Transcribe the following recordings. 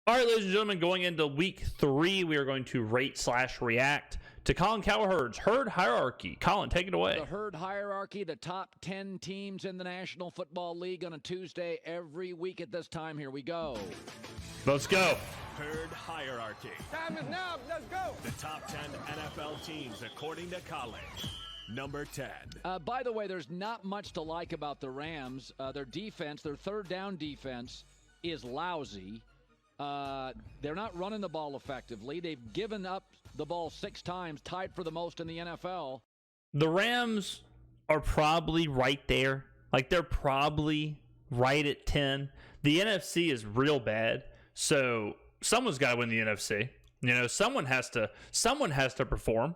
All right, ladies and gentlemen, going into week 3, we are going to rate/react to Colin Cowherd's herd hierarchy. Colin, take it away. The herd hierarchy, the top 10 teams in the National Football League on a Tuesday every week at this time. Here we go. Let's go. Herd hierarchy. Time is now. Let's go. The top 10 NFL teams according to Colin. Number 10. By the way, there's not much to like about the Rams. Their defense, their third down defense is lousy. They're not running the ball effectively. They've given up the ball 6 times, tied for the most in the NFL. The Rams are probably right there. Like, they're probably right at 10. The NFC is real bad, so someone's got to win the NFC. You know, someone has to perform.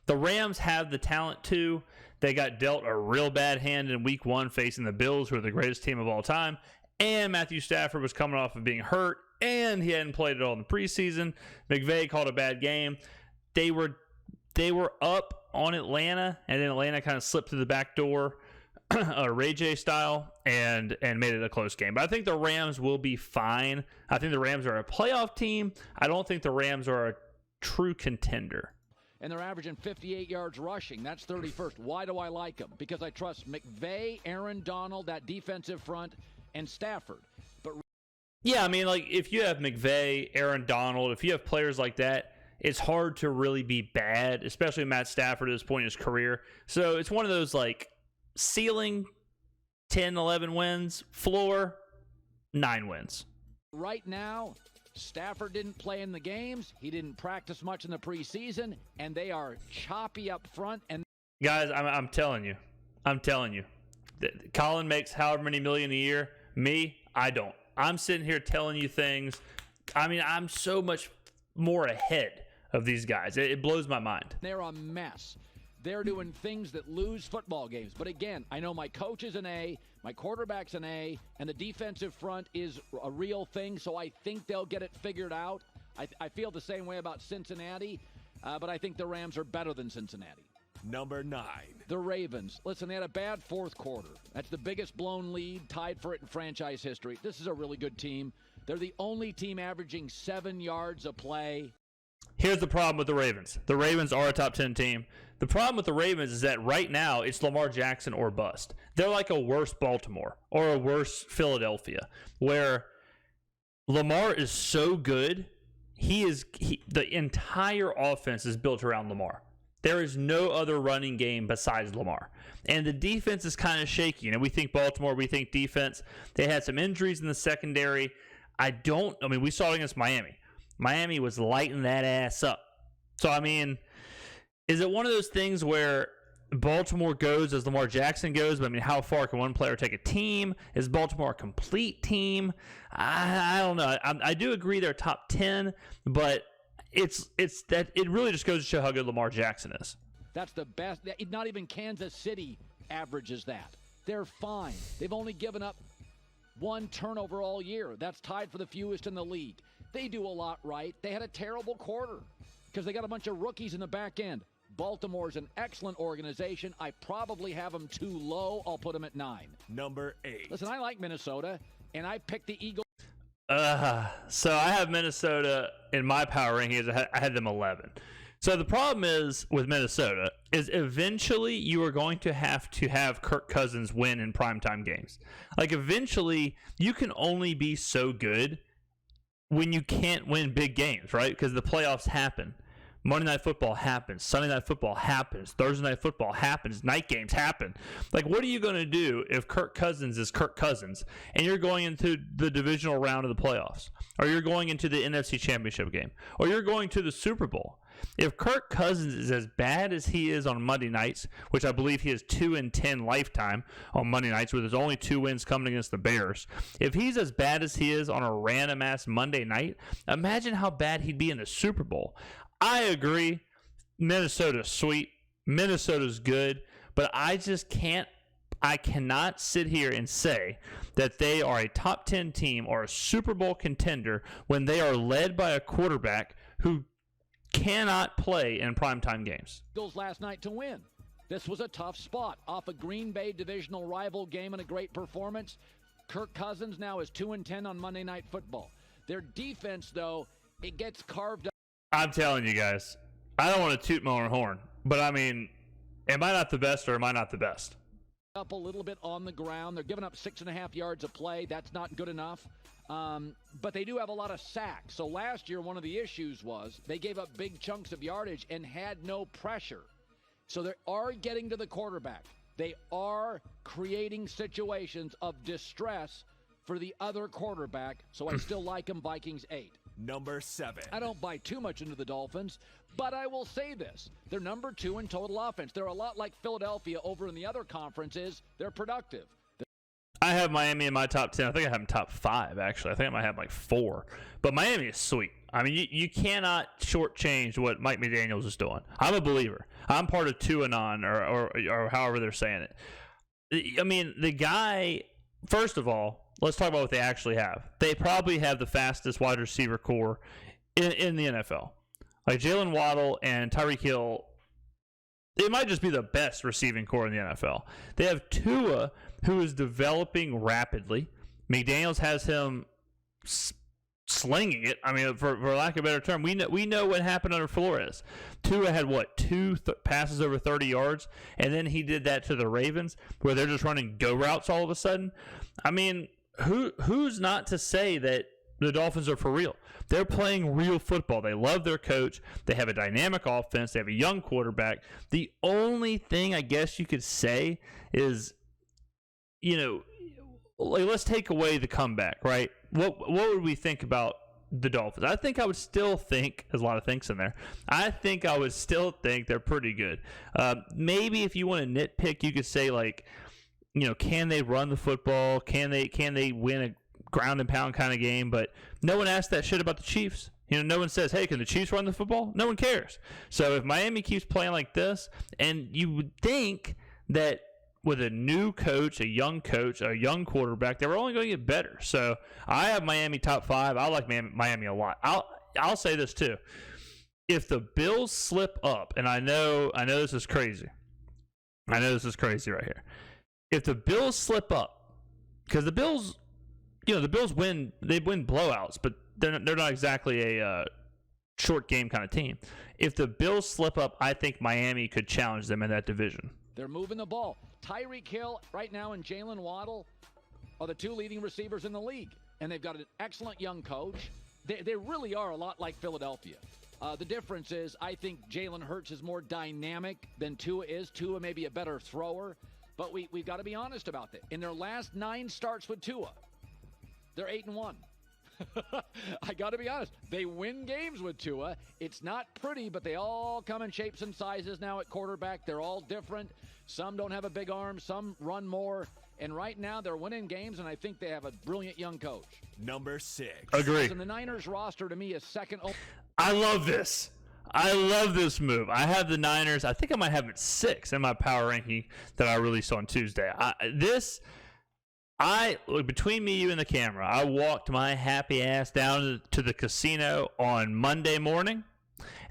The Rams have the talent too. They got dealt a real bad hand in week 1 facing the Bills, who are the greatest team of all time. And Matthew Stafford was coming off of being hurt, and he hadn't played at all in the preseason. McVay called a bad game. They were up on Atlanta, and then Atlanta kind of slipped through the back door, Ray J style, and made it a close game. But I think the Rams will be fine. I think the Rams are a playoff team. I don't think the Rams are a true contender. And they're averaging 58 yards rushing. That's 31st. Why do I like them? Because I trust McVay, Aaron Donald, that defensive front, and Stafford. But yeah, I mean, like, if you have McVay, Aaron Donald, if you have players like that, it's hard to really be bad, especially Matt Stafford at this point in his career. So it's one of those, like, ceiling 10, 11 wins, floor 9 wins. Right now, Stafford didn't play in the games. He didn't practice much in the preseason, and they are choppy up front. And guys, I'm telling you, Colin makes however many million a year. Me, I don't. I'm sitting here telling you things. I mean, I'm so much more ahead of these guys. It blows my mind. They're a mess. They're doing things that lose football games. But again, I know my coach is an A, my quarterback's an A, and the defensive front is a real thing, so I think they'll get it figured out. I feel the same way about Cincinnati, but I think the Rams are better than Cincinnati. Number 9. The Ravens. Listen, they had a bad fourth quarter. That's the biggest blown lead, tied for it in franchise history. This is a really good team. They're the only team averaging 7 yards a play. Here's the problem with the Ravens. The Ravens are a top 10 team. The problem with the Ravens is that right now it's Lamar Jackson or bust. They're like a worse Baltimore or a worse Philadelphia, where Lamar is so good, the entire offense is built around Lamar. There is no other running game besides Lamar. And the defense is kind of shaky. We think Baltimore, we think defense. They had some injuries in the secondary. We saw it against Miami. Miami was lighting that ass up. So, is it one of those things where Baltimore goes as Lamar Jackson goes? But, how far can one player take a team? Is Baltimore a complete team? I don't know. I do agree they're top 10, but it's that it really just goes to show how good Lamar Jackson is. That's the best. Not even Kansas City averages that. They're fine. They've only given up 1 turnover all year. That's tied for the fewest in the league. They do a lot right. They had a terrible quarter because they got a bunch of rookies in the back end. Baltimore's an excellent organization. I probably have them too low. I'll put them at 9. Number 8. Listen, I like Minnesota, and I picked the Eagles. So I have Minnesota in my power rankings. I had them 11. So the problem is with Minnesota is eventually you are going to have Kirk Cousins win in primetime games. Like, eventually you can only be so good when you can't win big games, right? Because the playoffs happen. Monday Night Football happens. Sunday Night Football happens. Thursday Night Football happens. Night games happen. Like, what are you going to do if Kirk Cousins is Kirk Cousins and you're going into the divisional round of the playoffs, or you're going into the NFC Championship game, or you're going to the Super Bowl? If Kirk Cousins is as bad as he is on Monday nights, which I believe he is 2-10 lifetime on Monday nights, with his only 2 wins coming against the Bears, if he's as bad as he is on a random-ass Monday night, imagine how bad he'd be in the Super Bowl. I agree. Minnesota's sweet. Minnesota's good. But I cannot sit here and say that they are a top 10 team or a Super Bowl contender when they are led by a quarterback who cannot play in primetime games. Eagles last night to win. This was a tough spot. Off a Green Bay divisional rival game and a great performance. Kirk Cousins now is 2-10 on Monday Night Football. Their defense, though, it gets carved up. I'm telling you guys, I don't want to toot my own horn, but I mean, am I not the best or am I not the best? Up a little bit on the ground. They're giving up 6.5 yards a play. That's not good enough. But they do have a lot of sacks. So last year, one of the issues was they gave up big chunks of yardage and had no pressure. So they are getting to the quarterback. They are creating situations of distress for the other quarterback. So I still like them. Vikings 8. Number 7. I don't buy too much into the Dolphins, but I will say this. They're number 2 in total offense. They're a lot like Philadelphia over in the other conferences. They're productive. I have Miami in my top 10. I think I have them top 5, actually. I think I might have like 4. But Miami is sweet. I mean, you cannot shortchange what Mike McDaniels is doing. I'm a believer. I'm part of Tuanon or however they're saying it. I mean, the guy, first of all, let's talk about what they actually have. They probably have the fastest wide receiver core in the NFL. Like Jalen Waddle and Tyreek Hill, it might just be the best receiving core in the NFL. They have Tua, who is developing rapidly. McDaniels has him slinging it. I mean, for lack of a better term, we know what happened under Flores. Tua had two passes over 30 yards, and then he did that to the Ravens, where they're just running go routes all of a sudden. I mean, who's not to say that the Dolphins are for real? They're playing real football. They love their coach. They have a dynamic offense. They have a young quarterback. The only thing I guess you could say is, let's take away the comeback, right? What would we think about the Dolphins? I think I would still think, there's a lot of thinks in there, I think I would still think they're pretty good. Maybe if you want to nitpick, you could say, like, can they run the football? Can they win a ground and pound kind of game? But no one asks that shit about the Chiefs. No one says, hey, can the Chiefs run the football? No one cares. So if Miami keeps playing like this, and you would think that with a new coach, a young quarterback, they were only going to get better. So I have Miami top 5. I like Miami a lot. I'll say this too. If the Bills slip up, and I know this is crazy. I know this is crazy right here. If the Bills slip up, because the Bills win, they win blowouts, but they're not exactly a short game kind of team. If the Bills slip up, I think Miami could challenge them in that division. They're moving the ball. Tyreek Hill right now and Jalen Waddle are the 2 leading receivers in the league, and they've got an excellent young coach. They really are a lot like Philadelphia. The difference is I think Jalen Hurts is more dynamic than Tua is. Tua may be a better thrower. But we've got to be honest about that. In their last 9 starts with Tua, they're 8-1. I got to be honest. They win games with Tua. It's not pretty, but they all come in shapes and sizes now at quarterback. They're all different. Some don't have a big arm. Some run more. And right now they're winning games, and I think they have a brilliant young coach. Number 6. Agree. And the Niners roster to me is second. I love this. I love this move. I have the Niners. I think I might have it 6 in my power ranking that I released on Tuesday. Between me, you, and the camera, I walked my happy ass down to the casino on Monday morning,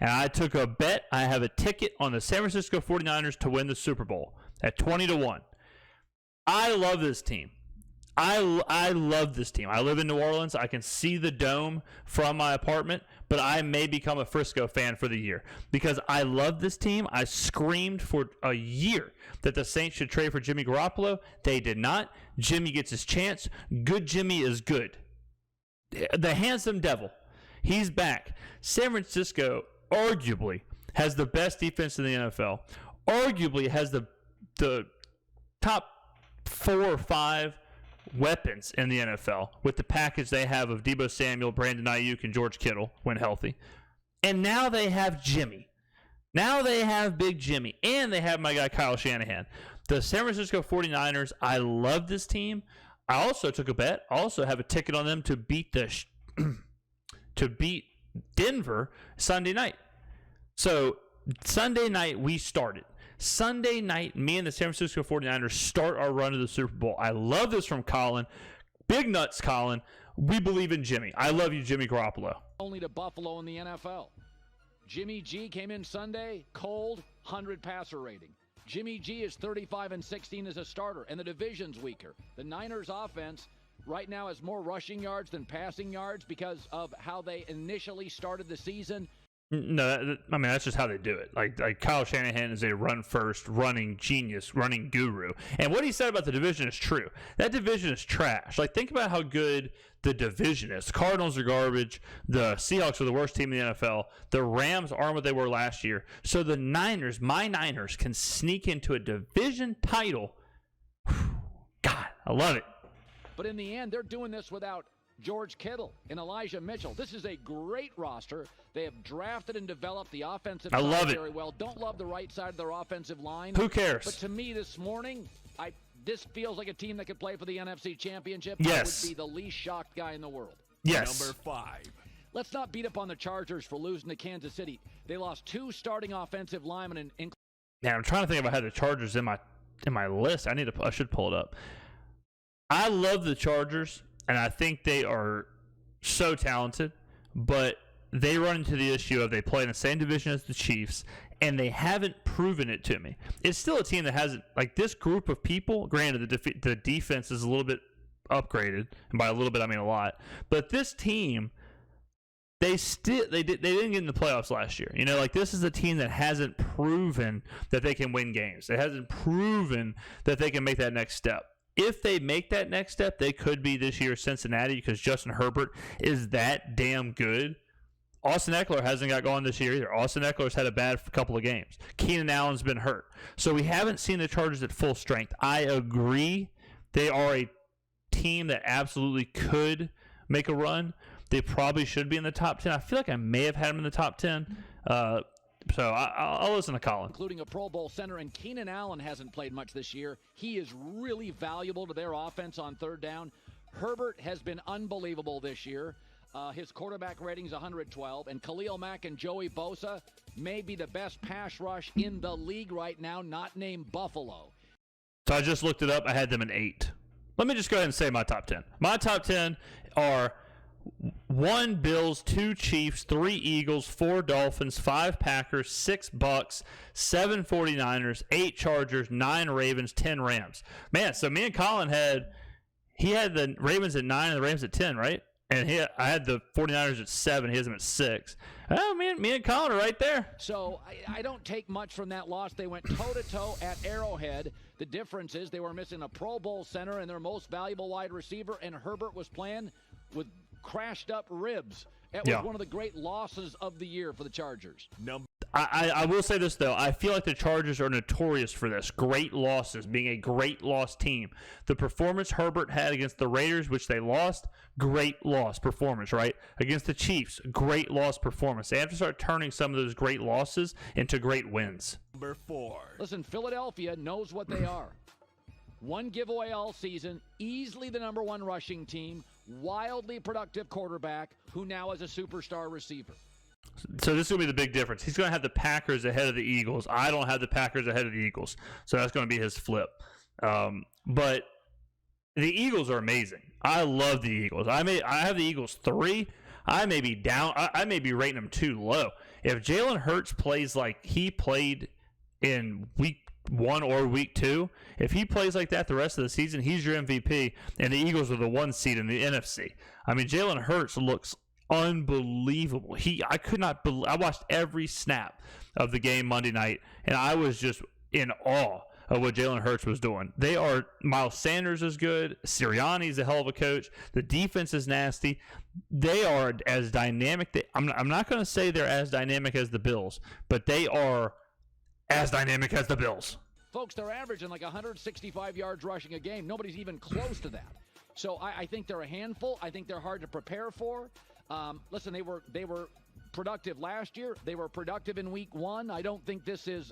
and I took a bet. I have a ticket on the San Francisco 49ers to win the Super Bowl at 20-1. I love this team. I love this team. I live in New Orleans. I can see the dome from my apartment, but I may become a Frisco fan for the year because I love this team. I screamed for a year that the Saints should trade for Jimmy Garoppolo. They did not. Jimmy gets his chance. Good Jimmy is good. The handsome devil, he's back. San Francisco arguably has the best defense in the NFL. Arguably has the top 4 or 5 weapons in the NFL with the package they have of Deebo Samuel, Brandon Ayuk, and George Kittle when healthy. And now they have Jimmy. Now they have Big Jimmy. And they have my guy Kyle Shanahan. The San Francisco 49ers, I love this team. I also took a bet. I also have a ticket on them to beat to beat Denver Sunday night. So Sunday night we started. Sunday night, me and the San Francisco 49ers start our run to the Super Bowl. I love this from Colin. Big nuts, Colin. We believe in Jimmy. I love you, Jimmy Garoppolo. Only to Buffalo in the NFL. Jimmy G came in Sunday, cold, 100 passer rating. Jimmy G is 35-16 as a starter, and the division's weaker. The Niners offense, right now has more rushing yards than passing yards because of how they initially started the season? No, I mean, that's just how they do it. Like Kyle Shanahan is a run-first, running genius, running guru. And what he said about the division is true. That division is trash. Like, think about how good the division is. The Cardinals are garbage. The Seahawks are the worst team in the NFL. The Rams aren't what they were last year. So the Niners, my Niners, can sneak into a division title. God, I love it. But in the end, they're doing this without George Kittle and Elijah Mitchell. This is a great roster. They have drafted and developed the offensive side very well. Don't love the right side of their offensive line. Who cares? But to me this morning, this feels like a team that could play for the NFC Championship. Yes. I would be the least shocked guy in the world. Yes. Number 5. Let's not beat up on the Chargers for losing to Kansas City. They lost 2 starting offensive linemen. Now, I'm trying to think if I had the Chargers in my list. I should pull it up. I love the Chargers, and I think they are so talented, but they run into the issue of they play in the same division as the Chiefs, and they haven't proven it to me. It's still a team that hasn't, like, this group of people, granted the defense is a little bit upgraded, and by a little bit I mean a lot, but this team, they didn't get in the playoffs last year. You know, like, this is a team that hasn't proven that they can win games. It hasn't proven that they can make that next step. If they make that next step, they could be this year's Cincinnati because Justin Herbert is that damn good. Austin Eckler hasn't got going this year either. Austin Eckler's had a bad couple of games. Keenan Allen's been hurt. So we haven't seen the Chargers at full strength. I agree. They are a team that absolutely could make a run. They probably should be in the top 10. I feel like I may have had them in the top 10. So I'll listen to Colin. Including a Pro Bowl center, and Keenan Allen hasn't played much this year. He is really valuable to their offense on third down. Herbert has been unbelievable this year. His quarterback rating's 112, and Khalil Mack and Joey Bosa may be the best pass rush in the league right now, not named Buffalo. So I just looked it up. I had them in 8. Let me just go ahead and say my top 10. My top 10 are 1 Bills, 2 Chiefs, 3 Eagles, 4 Dolphins, 5 Packers, 6 Bucks, 7 49ers, 8 Chargers, 9 Ravens, 10 Rams. Man, so me and Colin had the Ravens at 9 and the Rams at 10, right? And I had the 49ers at 7. He has them at 6. Oh, me and Colin are right there. So I don't take much from that loss. They went toe-to-toe at Arrowhead. The difference is they were missing a Pro Bowl center and their most valuable wide receiver, and Herbert was playing with crashed up ribs. It was one of the great losses of the year for the Chargers. I will say this, though. I feel like the Chargers are notorious for this. Great losses, being a great loss team. The performance Herbert had against the Raiders, which they lost, great loss performance, right? Against the Chiefs, great loss performance. They have to start turning some of those great losses into great wins. Number 4. Listen, Philadelphia knows what they are. 1 giveaway all season, easily the number 1 rushing team, wildly productive quarterback who now is a superstar receiver. So this is going to be the big difference. He's going to have the Packers ahead of the Eagles. I don't have the Packers ahead of the Eagles. So that's going to be his flip. But the Eagles are amazing. I love the Eagles. I have the Eagles 3. I may be down. I may be rating them too low. If Jalen Hurts plays like he played in week 1 or week 2, if he plays like that the rest of the season, he's your MVP, and the Eagles are the 1 seed in the NFC. I mean, Jalen Hurts looks unbelievable. I watched every snap of the game Monday night, and I was just in awe of what Jalen Hurts was doing. Miles Sanders is good. Sirianni's a hell of a coach. The defense is nasty. They are as dynamic. I'm not going to say they're as dynamic as the Bills, but they are as dynamic as the Bills. Folks, they're averaging like 165 yards rushing a game. Nobody's even close to that. So I think they're a handful. I think they're hard to prepare for. Listen, they were productive last year. They were productive in week 1. I don't think this is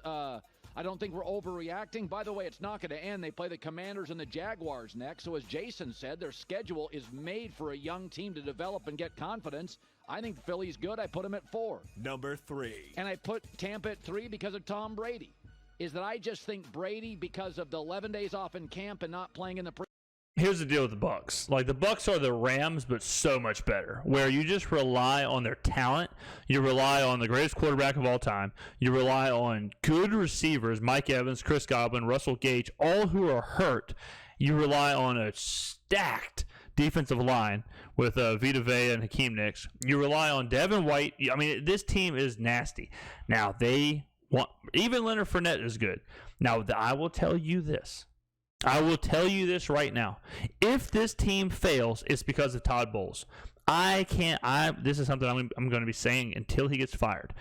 I don't think we're overreacting. By the way, it's not going to end. They play the Commanders and the Jaguars next. So as Jason said, their schedule is made for a young team to develop and get confidence. I think Philly's good. I put them at 4. Number 3. And I put Tampa at 3 because of Tom Brady. Is that I just think Brady, because of the 11 days off in camp and not playing in the Here's the deal with the Bucs. Like, the Bucs are the Rams, but so much better, where you just rely on their talent. You rely on the greatest quarterback of all time. You rely on good receivers, Mike Evans, Chris Godwin, Russell Gage, all who are hurt. You rely on a stacked defensive line with Vita Vea and Hakeem Nicks. You rely on Devin White. I mean, this team is nasty. Now, even Leonard Fournette is good. Now, I will tell you this. I will tell you this right now. If this team fails, it's because of Todd Bowles. This is something I'm going to be saying until he gets fired.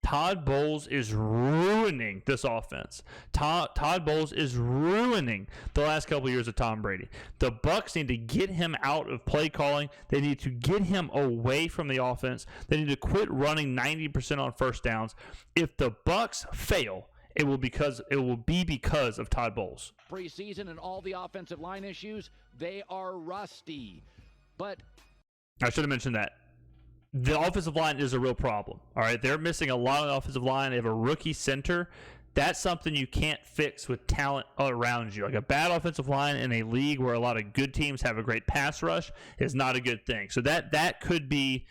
Todd Bowles is ruining this offense. Todd Bowles is ruining the last couple of years of Tom Brady. The Bucs need to get him out of play calling. They need to get him away from the offense. They need to quit running 90% on first downs. If the Bucs fail, it will be because of Todd Bowles. Preseason and all the offensive line issues, they are rusty. But I should have mentioned that. The offensive line is a real problem. All right, they're missing a lot on the offensive line. They have a rookie center. That's something you can't fix with talent around you. Like a bad offensive line in a league where a lot of good teams have a great pass rush is not a good thing. So that could be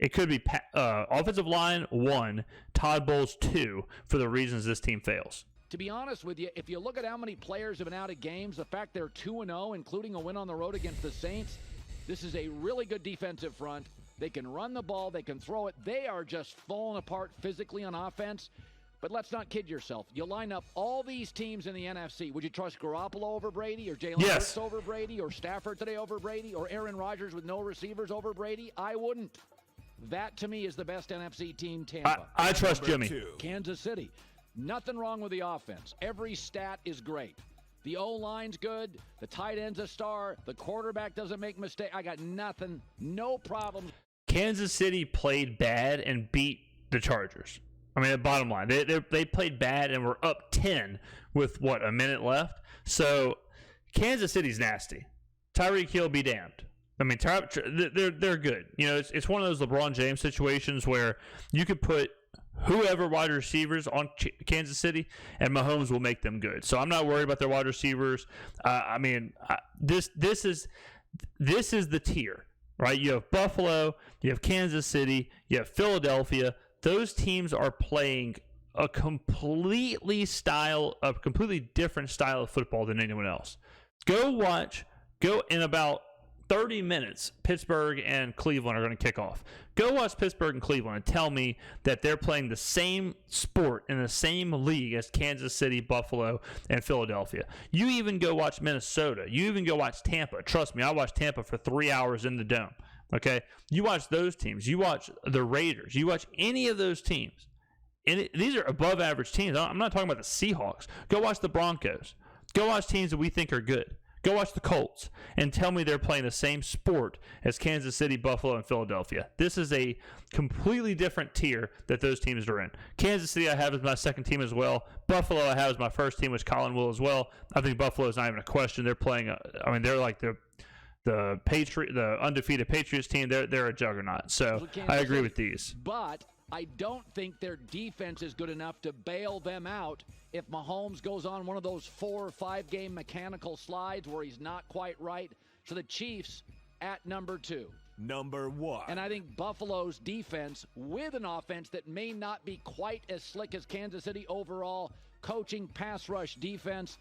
offensive line 1, Todd Bowles 2 for the reasons this team fails. To be honest with you, if you look at how many players have been out of games, the fact they're 2-0, including a win on the road against the Saints, this is a really good defensive front. They can run the ball. They can throw it. They are just falling apart physically on offense. But let's not kid yourself. You line up all these teams in the NFC. Would you trust Garoppolo over Brady, or Jalen Hurts over Brady, or Stafford today over Brady, or Aaron Rodgers with no receivers over Brady? I wouldn't. That, to me, is the best NFC team, Tampa. I trust Jimmy. 2. Kansas City. Nothing wrong with the offense. Every stat is great. The O-line's good. The tight end's a star. The quarterback doesn't make mistakes. I got nothing. No problems. Kansas City played bad and beat the Chargers. I mean, the bottom line, they played bad and were up 10 with, a minute left? Kansas City's nasty. Tyreek Hill be damned. I mean, they're good. You know, it's one of those LeBron James situations where you could put whoever wide receivers on Kansas City, and Mahomes will make them good. So I'm not worried about their wide receivers. This is the tier, right? You have Buffalo, you have Kansas City, you have Philadelphia. Those teams are playing a completely different style of football than anyone else. Go in about 30 minutes, Pittsburgh and Cleveland are going to kick off. Go watch Pittsburgh and Cleveland and tell me that they're playing the same sport in the same league as Kansas City, Buffalo, and Philadelphia. You even go watch Minnesota. You even go watch Tampa. Trust me, I watched Tampa for 3 hours in the Dome. Okay? You watch those teams. You watch the Raiders. You watch any of those teams. And these are above average teams. I'm not talking about the Seahawks. Go watch the Broncos. Go watch teams that we think are good. Go watch the Colts and tell me they're playing the same sport as Kansas City, Buffalo, and Philadelphia. This is a completely different tier that those teams are in. Kansas City I have as my second team as well. Buffalo I have as my first team, which Colin will as well. I think Buffalo is not even a question. They're playing, they're like the undefeated Patriots team. They're a juggernaut. So I agree with these. But I don't think their defense is good enough to bail them out if Mahomes goes on one of those 4 or 5 game mechanical slides where he's not quite right. So the Chiefs at number 2. Number 1. And I think Buffalo's defense, with an offense that may not be quite as slick as Kansas City overall, coaching, pass rush, defense,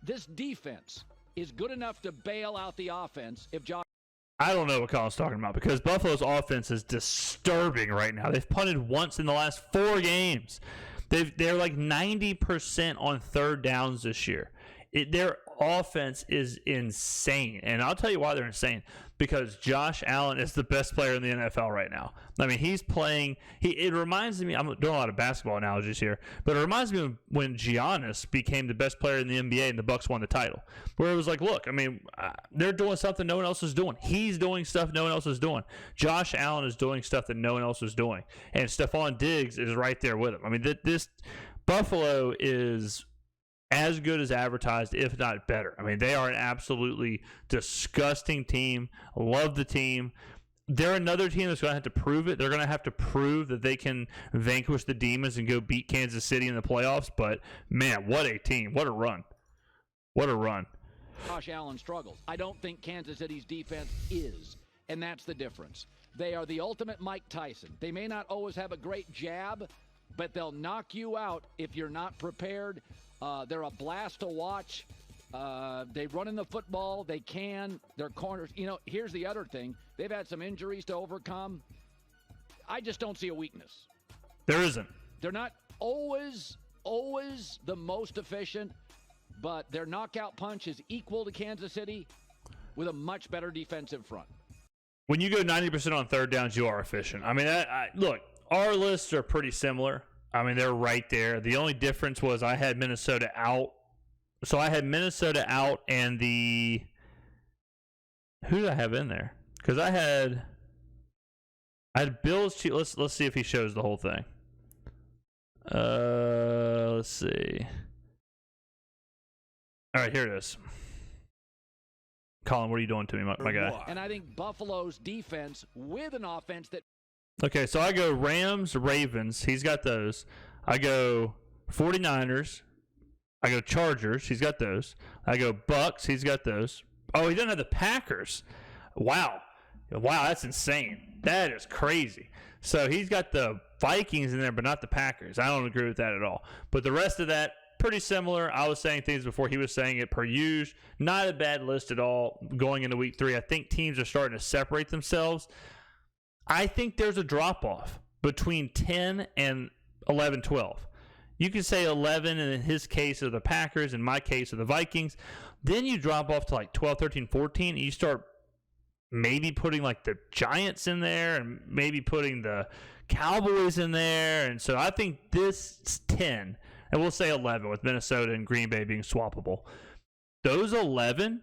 this defense is good enough to bail out the offense if Josh. I don't know what Colin's talking about because Buffalo's offense is disturbing right now. They've punted once in the last 4 games. They're like 90% on third downs this year. Their offense is insane. And I'll tell you why they're insane. Because Josh Allen is the best player in the NFL right now. I mean, he's playing. It reminds me, I'm doing a lot of basketball analogies here, but it reminds me of when Giannis became the best player in the NBA and the Bucks won the title. Where it was like, look, I mean, they're doing something no one else is doing. He's doing stuff no one else is doing. Josh Allen is doing stuff that no one else is doing. And Stephon Diggs is right there with him. I mean, this Buffalo is as good as advertised, if not better. I mean, they are an absolutely disgusting team. Love the team. They're another team that's going to have to prove it. They're going to have to prove that they can vanquish the Demons and go beat Kansas City in the playoffs. But, man, what a team. What a run. What a run. Josh Allen struggles. I don't think Kansas City's defense is, and that's the difference. They are the ultimate Mike Tyson. They may not always have a great jab, but they'll knock you out if you're not prepared. They're a blast to watch. They run in the football. They can. Their corners. Here's the other thing. They've had some injuries to overcome. I just don't see a weakness. There isn't. They're not always the most efficient, but their knockout punch is equal to Kansas City with a much better defensive front. When you go 90% on third downs, you are efficient. I mean, look, our lists are pretty similar. I mean, they're right there. The only difference was I had Minnesota out. So I had Minnesota out and who did I have in there? Because I had Bills. Let's see if he shows the whole thing. Let's see. All right, here it is. Colin, what are you doing to me, my guy? And I think Buffalo's defense with an offense that. Okay, so I go Rams, Ravens. He's got those. I go 49ers. I go Chargers. He's got those. I go Bucks. He's got those. Oh, he doesn't have the Packers. Wow, that's insane. That is crazy. So he's got the Vikings in there, but not the Packers. I don't agree with that at all. But the rest of that, pretty similar. I was saying things before he was saying it per usual. Not a bad list at all going into week 3. I think teams are starting to separate themselves. I think there's a drop-off between 10 and 11, 12. You can say 11, and in his case are the Packers, in my case are the Vikings. Then you drop off to like 12, 13, 14, and you start maybe putting like the Giants in there and maybe putting the Cowboys in there. And so I think this 10, and we'll say 11 with Minnesota and Green Bay being swappable. Those 11,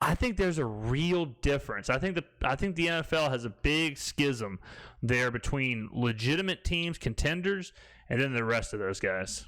I think there's a real difference. I think the NFL has a big schism there between legitimate teams, contenders, and then the rest of those guys.